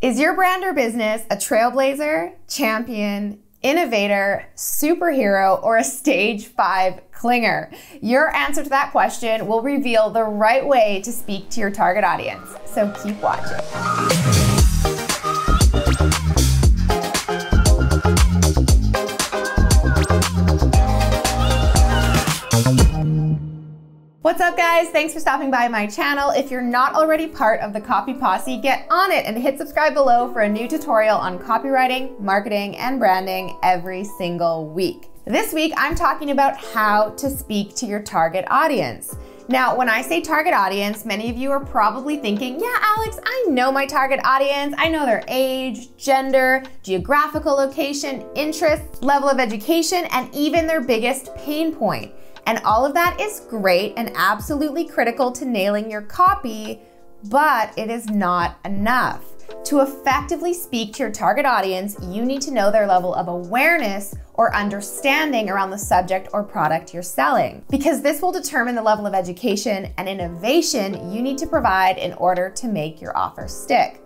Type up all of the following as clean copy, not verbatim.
Is your brand or business a trailblazer, champion, innovator, superhero, or a stage 5 clinger? Your answer to that question will reveal the right way to speak to your target audience. So keep watching. What's up, guys? Thanks for stopping by my channel. If you're not already part of the Copy Posse, get on it and hit subscribe below for a new tutorial on copywriting, marketing, and branding every single week. This week, I'm talking about how to speak to your target audience. Now, when I say target audience, many of you are probably thinking, yeah, Alex, I know my target audience. I know their age, gender, geographical location, interests, level of education, and even their biggest pain point. And all of that is great and absolutely critical to nailing your copy, but it is not enough. To effectively speak to your target audience, you need to know their level of awareness or understanding around the subject or product you're selling, because this will determine the level of education and innovation you need to provide in order to make your offer stick.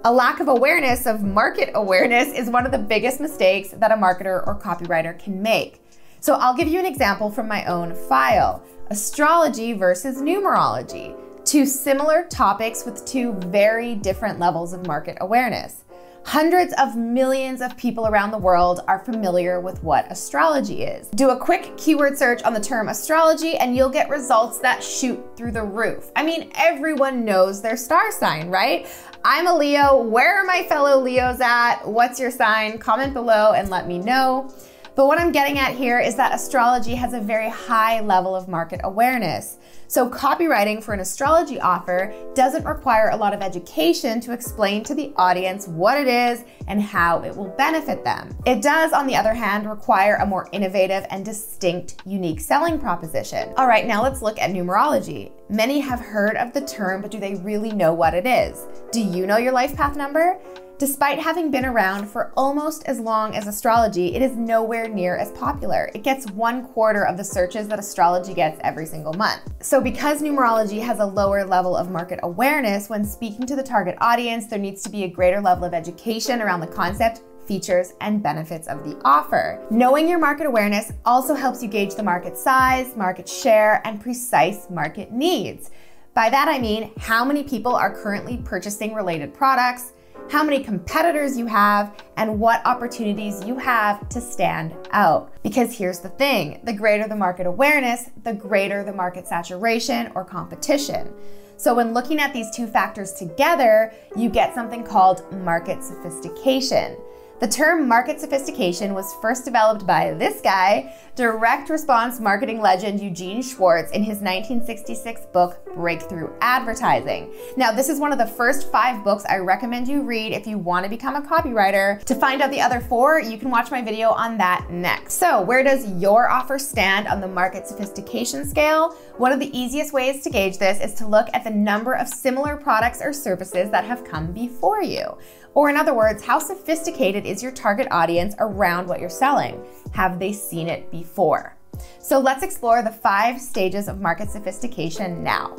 A lack of awareness of market awareness is one of the biggest mistakes that a marketer or copywriter can make. So I'll give you an example from my own file. Astrology versus numerology. Two similar topics with two very different levels of market awareness. Hundreds of millions of people around the world are familiar with what astrology is. Do a quick keyword search on the term astrology and you'll get results that shoot through the roof. I mean, everyone knows their star sign, right? I'm a Leo. Where are my fellow Leos at? What's your sign? Comment below and let me know. But what I'm getting at here is that astrology has a very high level of market awareness. So copywriting for an astrology offer doesn't require a lot of education to explain to the audience what it is and how it will benefit them. It does, on the other hand, require a more innovative and distinct, unique selling proposition. All right, now let's look at numerology. Many have heard of the term, but do they really know what it is? Do you know your life path number? Despite having been around for almost as long as astrology, it is nowhere near as popular. It gets 1/4 of the searches that astrology gets every single month. So because numerology has a lower level of market awareness, when speaking to the target audience, there needs to be a greater level of education around the concept, features, and benefits of the offer. Knowing your market awareness also helps you gauge the market size, market share, and precise market needs. By that I mean how many people are currently purchasing related products, how many competitors you have, and what opportunities you have to stand out. Because here's the thing, the greater the market awareness, the greater the market saturation or competition. So when looking at these two factors together, you get something called market sophistication. The term market sophistication was first developed by this guy, direct response marketing legend Eugene Schwartz, in his 1966 book, Breakthrough Advertising. Now, this is one of the first 5 books I recommend you read if you want to become a copywriter. To find out the other 4, you can watch my video on that next. So where does your offer stand on the market sophistication scale? One of the easiest ways to gauge this is to look at the number of similar products or services that have come before you. Or in other words, how sophisticated is your target audience around what you're selling? Have they seen it before? So let's explore the 5 stages of market sophistication now.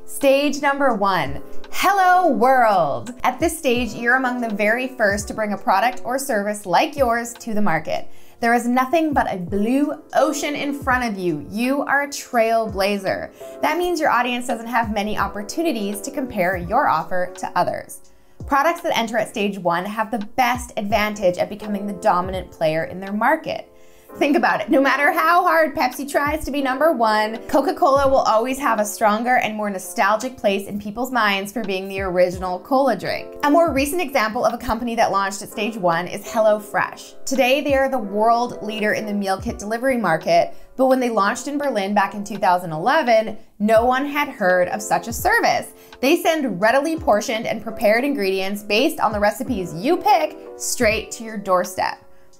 Stage number 1, hello world. At this stage, you're among the very first to bring a product or service like yours to the market. There is nothing but a blue ocean in front of you. You are a trailblazer. That means your audience doesn't have many opportunities to compare your offer to others. Products that enter at stage 1 have the best advantage at becoming the dominant player in their market. Think about it. No matter how hard Pepsi tries to be number 1, Coca-Cola will always have a stronger and more nostalgic place in people's minds for being the original cola drink. A more recent example of a company that launched at stage 1 is HelloFresh. Today, they are the world leader in the meal kit delivery market, but when they launched in Berlin back in 2011, no one had heard of such a service. They send readily portioned and prepared ingredients based on the recipes you pick straight to your doorstep.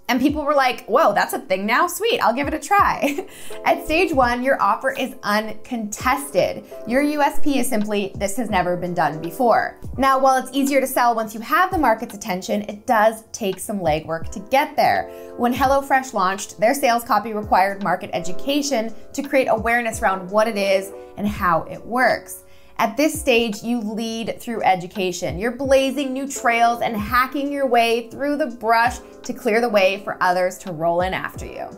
And people were like, whoa, that's a thing now? Sweet, I'll give it a try. At stage 1, your offer is uncontested. Your USP is simply, this has never been done before. Now, while it's easier to sell once you have the market's attention, it does take some legwork to get there. When HelloFresh launched, their sales copy required market education to create awareness around what it is and how it works. At this stage, you lead through education. You're blazing new trails and hacking your way through the brush to clear the way for others to roll in after you.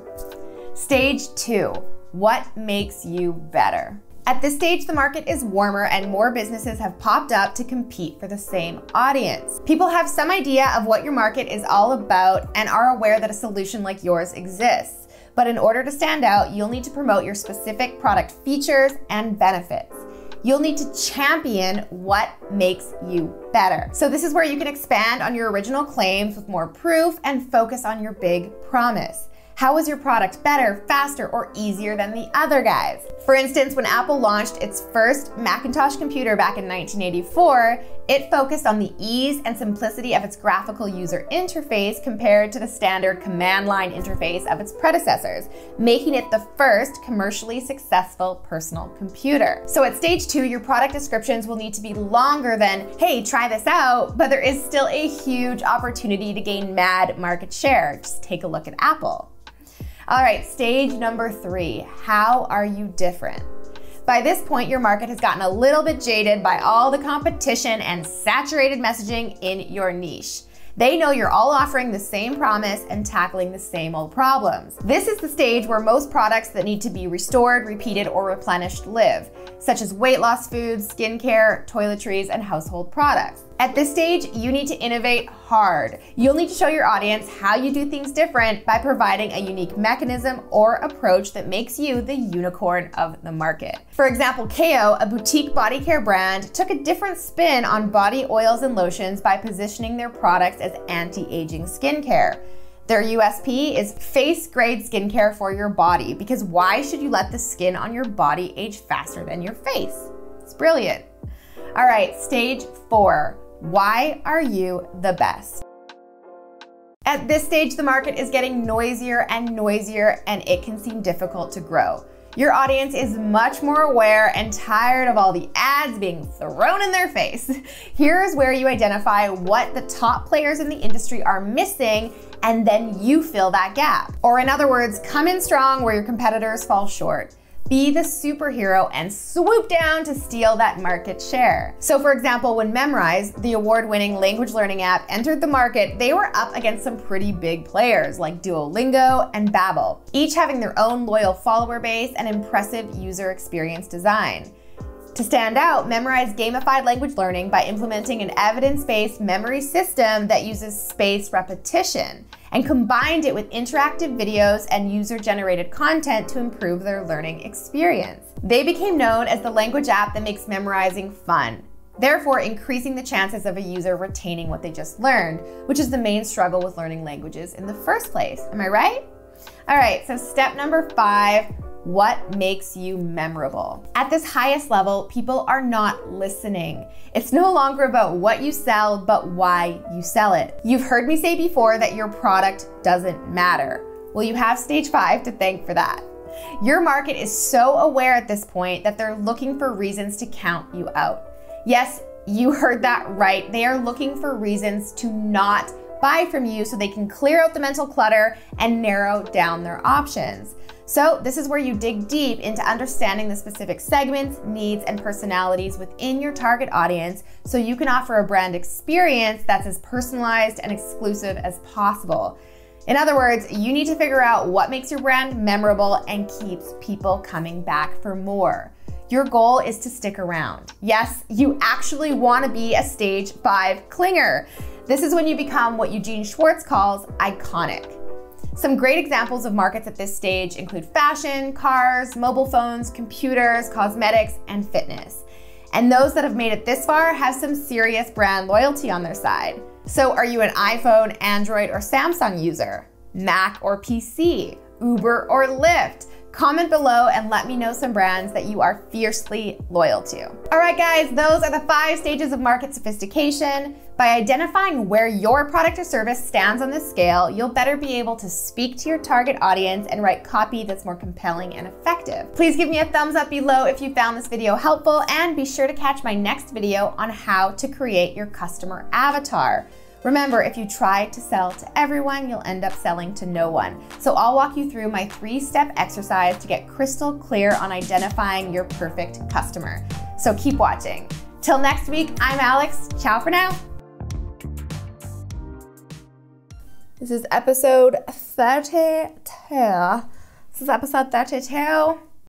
Stage 2, what makes you better? At this stage, the market is warmer and more businesses have popped up to compete for the same audience. People have some idea of what your market is all about and are aware that a solution like yours exists. But in order to stand out, you'll need to promote your specific product features and benefits. You'll need to champion what makes you better. So this is where you can expand on your original claims with more proof and focus on your big promise. How is your product better, faster, or easier than the other guys? For instance, when Apple launched its first Macintosh computer back in 1984, it focused on the ease and simplicity of its graphical user interface compared to the standard command line interface of its predecessors, making it the first commercially successful personal computer. So at stage 2, your product descriptions will need to be longer than, hey, try this out, but there is still a huge opportunity to gain mad market share. Just take a look at Apple. All right, stage number 3, how are you different? By this point, your market has gotten a little bit jaded by all the competition and saturated messaging in your niche. They know you're all offering the same promise and tackling the same old problems. This is the stage where most products that need to be restored, repeated, or replenished live, such as weight loss foods, skincare, toiletries, and household products. At this stage, you need to innovate hard. You'll need to show your audience how you do things different by providing a unique mechanism or approach that makes you the unicorn of the market. For example, KO, a boutique body care brand, took a different spin on body oils and lotions by positioning their products as anti-aging skincare. Their USP is face-grade skincare for your body, because why should you let the skin on your body age faster than your face? It's brilliant. All right, stage 4. Why are you the best? At this stage, the market is getting noisier and noisier, and it can seem difficult to grow. Your audience is much more aware and tired of all the ads being thrown in their face. Here's where you identify what the top players in the industry are missing, and then you fill that gap. Or in other words, come in strong where your competitors fall short. Be the superhero and swoop down to steal that market share. So for example, when Memrise, the award-winning language learning app, entered the market, they were up against some pretty big players like Duolingo and Babbel, each having their own loyal follower base and impressive user experience design. To stand out, Memrise gamified language learning by implementing an evidence-based memory system that uses spaced repetition, and combined it with interactive videos and user-generated content to improve their learning experience. They became known as the language app that makes memorizing fun, therefore increasing the chances of a user retaining what they just learned, which is the main struggle with learning languages in the first place. Am I right? All right, so step number 5, what makes you memorable? At this highest level, people are not listening. It's no longer about what you sell, but why you sell it. You've heard me say before that your product doesn't matter. Well, you have stage 5 to thank for that. Your market is so aware at this point that they're looking for reasons to count you out. Yes, you heard that right. They are looking for reasons to not buy from you so they can clear out the mental clutter and narrow down their options. So this is where you dig deep into understanding the specific segments, needs, and personalities within your target audience so you can offer a brand experience that's as personalized and exclusive as possible. In other words, you need to figure out what makes your brand memorable and keeps people coming back for more. Your goal is to stick around. Yes, you actually want to be a stage 5 clinger. This is when you become what Eugene Schwartz calls iconic. Some great examples of markets at this stage include fashion, cars, mobile phones, computers, cosmetics, and fitness. And those that have made it this far have some serious brand loyalty on their side. So are you an iPhone, Android, or Samsung user? Mac or PC? Uber or Lyft? Comment below and let me know some brands that you are fiercely loyal to. All right, guys, those are the 5 stages of market sophistication. By identifying where your product or service stands on this scale, you'll better be able to speak to your target audience and write copy that's more compelling and effective. Please give me a thumbs up below if you found this video helpful, and be sure to catch my next video on how to create your customer avatar. Remember, if you try to sell to everyone, you'll end up selling to no one. So I'll walk you through my 3-step exercise to get crystal clear on identifying your perfect customer. So keep watching. Till next week, I'm Alex. Ciao for now. This is episode 32.